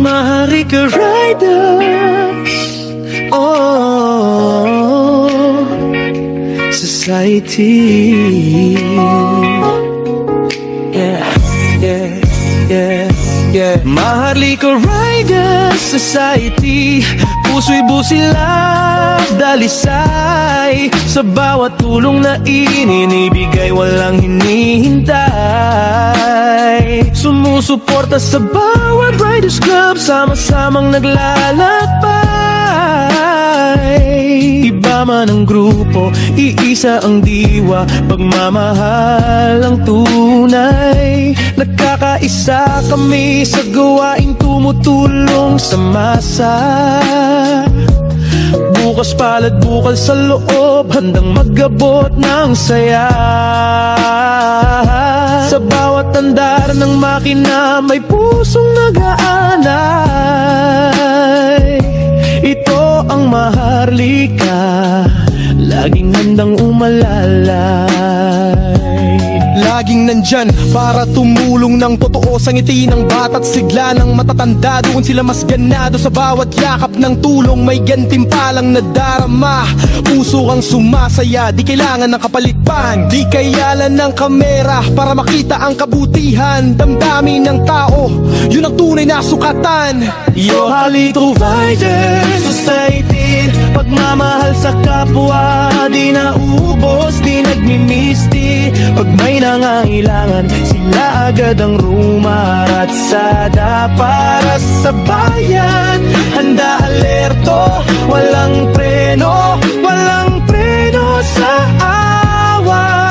Maharlika Riders, oh, Society. Maharlika Riders Society, puso'y busilak, dalisay. Sa bawat tulong na ininibigay, walang hinihintay. Sumusuporta sa bawat Riders Club, sama-samang naglalakbay. Iba man ang grupo, iisa ang diwa, pagmamahal ang tunay. Nagkakaisa kami sa gawaing tumutulong sa masa. Bukas palad bukal sa loob, handang magabot ng saya. Sa bawat andar ng makina, may pusong nag-aanay. Ito ang Maharlika, laging handang umalalay. Laging nandyan para tumulong ng totoo, sa ngiti ng bata't sigla ng matatanda. Doon sila mas ganado sa bawat yakap ng tulong, may gantimpalang nadarama. Puso kang sumasaya, di kailangan ng kapalitpan, di kayalan ng kamera para makita ang kabutihan. Damdamin ng tao, yun ang tunay na sukatan. Maharlika Riders Society, pagmamahal sa kapwa, di naubos, di nagmimisti. Pag may nangangailangan, sila agad ang rumaratsada para sa bayan. Handa alerto, walang preno, walang preno sa awa.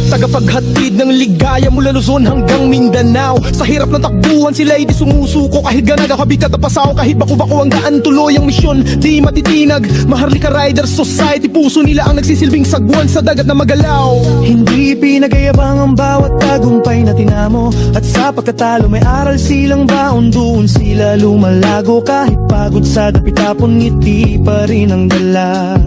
Tagapaghatid ng ligaya mula Luzon hanggang Mindanao. Sa hirap ng takbuhan sila'y di sumusuko, kahit ganag ako bigat at pasaw, kahit bako-bako ang daan, tuloy ang misyon, di matitinag. Maharlika Riders Society, puso nila ang nagsisilbing sagwan sa dagat na magalaw. Hindi pinagayabang ang bawat tagumpay na tinamo, at sa pagkatalo may aral silang baon. Doon sila lumalago, kahit pagod sa dapitapon, ngiti pa rin ang dala.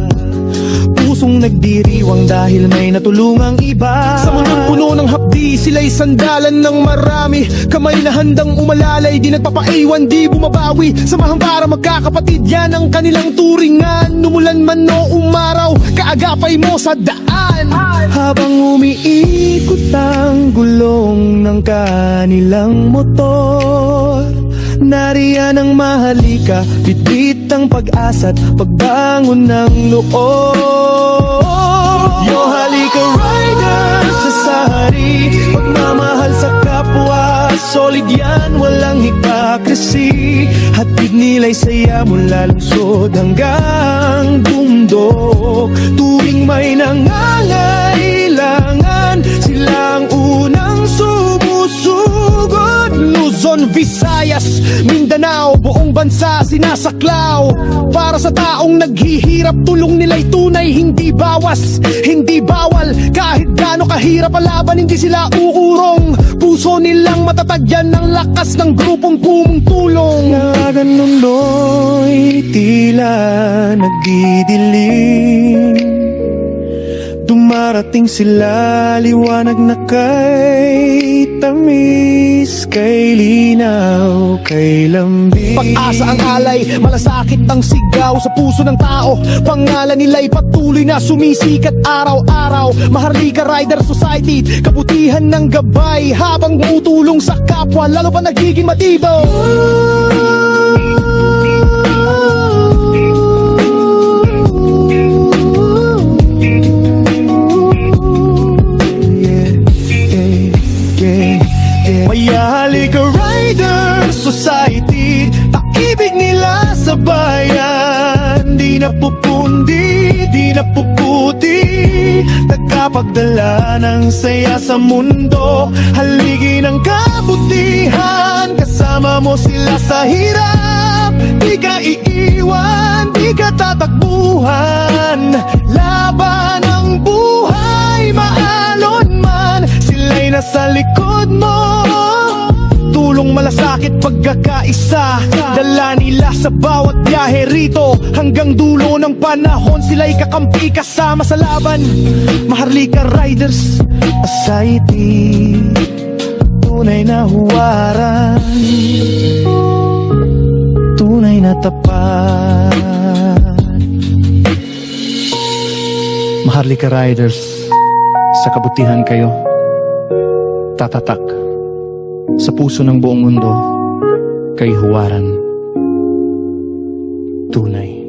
Pusong nagdiriwang dahil may natulungang iba. Sa mundong puno ng hapdi, sila'y sandalan ng marami. Kamay na handang umalalay, di nagpapaiwan, di bumabawi. Samahan para magkakapatid, yan ang kanilang turingan. Numulan man o umaraw, kaagapay mo sa daan. Habang umiikot ang gulong ng kanilang motor, nariyan ang Maharlika, bitbit ang pag-asa't pagbangon ng loob. Maharlika Riders Society, pagmamahal sa kapwa, solid yan, walang hypocrisy. Hatid nila'y saya mula lungsod hanggang bundok. Tuwing may nangangailangan, silang unang sumusugod. Luzon, Visayas, Mindanao, buong bansa sinasaklaw. Para sa taong naghihirap, tulong nila'y tunay, hindi bawas, hindi bawal. Kahit gaano kahirap ang laban, hindi sila uurong. Puso nilang matatag, yan ang lakas ng grupong tumutulong. Naganunoy, tila nagdidilim, dumarating sila, liwanag na kay tamis, kay linaw, kay lambing. Pag-asa ang alay, malasakit ang sigaw sa puso ng tao. Pangalan nila'y patuloy na sumisikat araw-araw. Maharlika Riders Society, kabutihan ng gabay, habang tumutulong sa kapwa, lalo pa nagiging matibay. Maharlika Riders Society, pag-ibig nila sa bayan, di napupundi, di napuputi. Nagkapagdala ng saya sa mundo, haligi ng kabutihan. Kasama mo sila sa hirap, di ka iiwan, di katatakbuhan. Laban ng buhay, maalon man, sila'y nasa likod mo. Tulong malasakit pagkakaisa, dala nila sa bawat biyahe rito. Hanggang dulo ng panahon, sila'y kakampi kasama sa laban. Maharlika Riders Society, tunay na huwaran, tunay na tapat. Maharlika Riders, sa kabutihan kayo tatatak sa puso ng buong mundo, kay huwaran tunay.